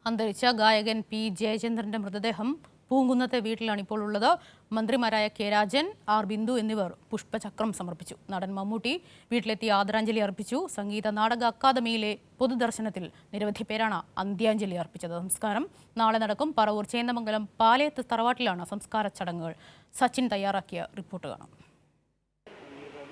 അന്തരിച്ച ഗായകൻ പി ജയചന്ദ്രന്റെ മൃതദേഹം പൂങ്കുന്നത്തെ വീട്ടിലാണ് ഇപ്പോൾ ഉള്ളത്. മന്ത്രിമാരായ കെ രാജൻ, ആർ ബിന്ദു എന്നിവർ പുഷ്പചക്രം സമർപ്പിച്ചു. നടൻ മമ്മൂട്ടി വീട്ടിലെത്തി ആദരാഞ്ജലി അർപ്പിച്ചു. സംഗീത നാടക അക്കാദമിയിലെ പൊതുദർശനത്തിൽ നിരവധി പേരാണ് അന്ത്യാഞ്ജലി അർപ്പിച്ചത്. സംസ്കാരം നാളെ നടക്കും. പറവൂർ ചേന്ദമംഗലം പാലയത്ത് തറവാട്ടിലാണ് സംസ്കാര ചടങ്ങുകൾ. സച്ചിൻ തയ്യാറാക്കിയ റിപ്പോർട്ട് കാണാം.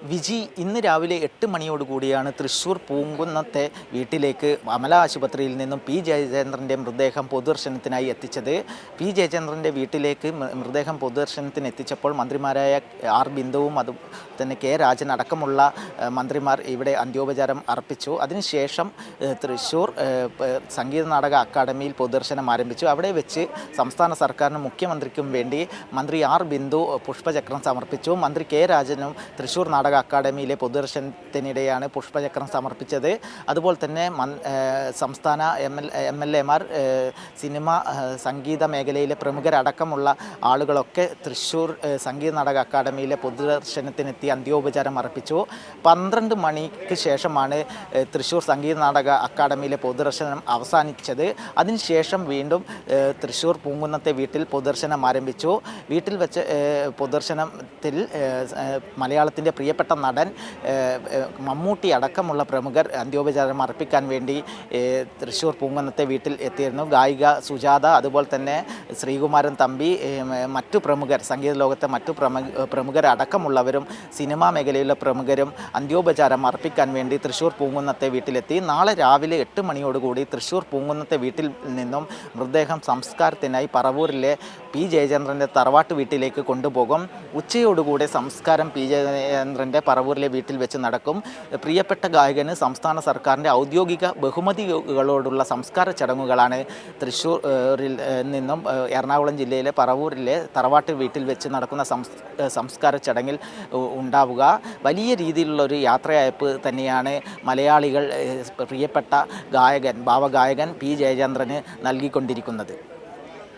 വിജി ഇന്ന് രാവിലെ 8 മണിയോടുകൂടിയാണ് തൃശ്ശൂർ പൂങ്കുന്നത്തെ വീട്ടിലേക്ക് അമല ആശുപത്രിയിൽ നിന്നും പി ജയചന്ദ്രൻ്റെ മൃതദേഹം പൊതുദർശനത്തിനായി എത്തിച്ചത്. പി ജയചന്ദ്രൻ്റെ വീട്ടിലേക്ക് മൃതദേഹം പൊതുദർശനത്തിന് എത്തിച്ചപ്പോൾ മന്ത്രിമാരായ ആർ ബിന്ദുവും അതുതന്നെ കെ രാജൻ അടക്കമുള്ള മന്ത്രിമാർ ഇവിടെ അന്ത്യോപചാരം അർപ്പിച്ചു. അതിനുശേഷം തൃശ്ശൂർ സംഗീത നാടക അക്കാദമിയിൽ പൊതുദർശനം ആരംഭിച്ചു. അവിടെ വെച്ച് സംസ്ഥാന സർക്കാരിനും മുഖ്യമന്ത്രിക്കും വേണ്ടി മന്ത്രി ആർ ബിന്ദു പുഷ്പചക്രം സമർപ്പിച്ചു. മന്ത്രി കെ രാജനും തൃശ്ശൂർ നാടക അക്കാദമിയിലെ പൊതുദർശനത്തിനിടെയാണ് പുഷ്പചക്രം സമർപ്പിച്ചത്. അതുപോലെ തന്നെ സംസ്ഥാന എം.എൽ.എമാർ, സിനിമ സംഗീത മേഖലയിലെ പ്രമുഖരടക്കമുള്ള ആളുകളൊക്കെ തൃശ്ശൂർ സംഗീത നാടക അക്കാദമിയിലെ പൊതുദർശനത്തിനെത്തി അന്ത്യോപചാരം അർപ്പിച്ചു. 12 മണിക്ക് ശേഷമാണ് തൃശ്ശൂർ സംഗീത നാടക അക്കാദമിയിലെ പൊതുദർശനം അവസാനിച്ചത്. അതിനുശേഷം വീണ്ടും തൃശ്ശൂർ പൂങ്കുന്നത്തെ വീട്ടിൽ പൊതുദർശനം ആരംഭിച്ചു. വീട്ടിൽ വെച്ച് പൊതുദർശനത്തിൽ മലയാളത്തിൻ്റെ പ്രിയപ്പെട്ട നടൻ മമ്മൂട്ടി അടക്കമുള്ള പ്രമുഖർ അന്ത്യോപചാരം അർപ്പിക്കാൻ വേണ്ടി തൃശ്ശൂർ പൂങ്കുന്നത്തെ വീട്ടിൽ എത്തിയിരുന്നു. ഗായിക സുജാത, അതുപോലെ തന്നെ ശ്രീകുമാരൻ തമ്പി, മറ്റു പ്രമുഖർ, സംഗീത ലോകത്തെ മറ്റു പ്രമുഖരടക്കമുള്ളവരും സിനിമാ മേഖലയിലെ പ്രമുഖരും അന്ത്യോപചാരം അർപ്പിക്കാൻ വേണ്ടി തൃശ്ശൂർ പൂങ്കുന്നത്തെ വീട്ടിലെത്തി. നാളെ രാവിലെ 8 മണിയോടുകൂടി തൃശ്ശൂർ പൂങ്കുന്നത്തെ വീട്ടിൽ നിന്നും മൃതദേഹം സംസ്കാരത്തിനായി പറവൂരിലെ പി ജയചന്ദ്രൻ്റെ തറവാട്ട് വീട്ടിലേക്ക് കൊണ്ടുപോകും. ഉച്ചയോടുകൂടി സംസ്കാരം പി ജയചന്ദ്രൻ്റെ പറവൂരിലെ വീട്ടിൽ വെച്ച് നടക്കും. പ്രിയപ്പെട്ട ഗായകന് സംസ്ഥാന സർക്കാരിൻ്റെ ഔദ്യോഗിക ബഹുമതികളോടുള്ള സംസ്കാര ചടങ്ങുകളാണ് തൃശ്ശൂരിൽ നിന്നും എറണാകുളം ജില്ലയിലെ പറവൂരിലെ തറവാട്ട് വീട്ടിൽ വെച്ച് നടക്കുന്ന സംസ്കാര ചടങ്ങിൽ ഉണ്ടാവുക. വലിയ രീതിയിലുള്ള ഒരു യാത്രയയപ്പ് തന്നെയാണ് മലയാളികൾ പ്രിയപ്പെട്ട ഗായകൻ, ഭാവഗായകൻ പി ജയചന്ദ്രന് നൽകിക്കൊണ്ടിരിക്കുന്നത്.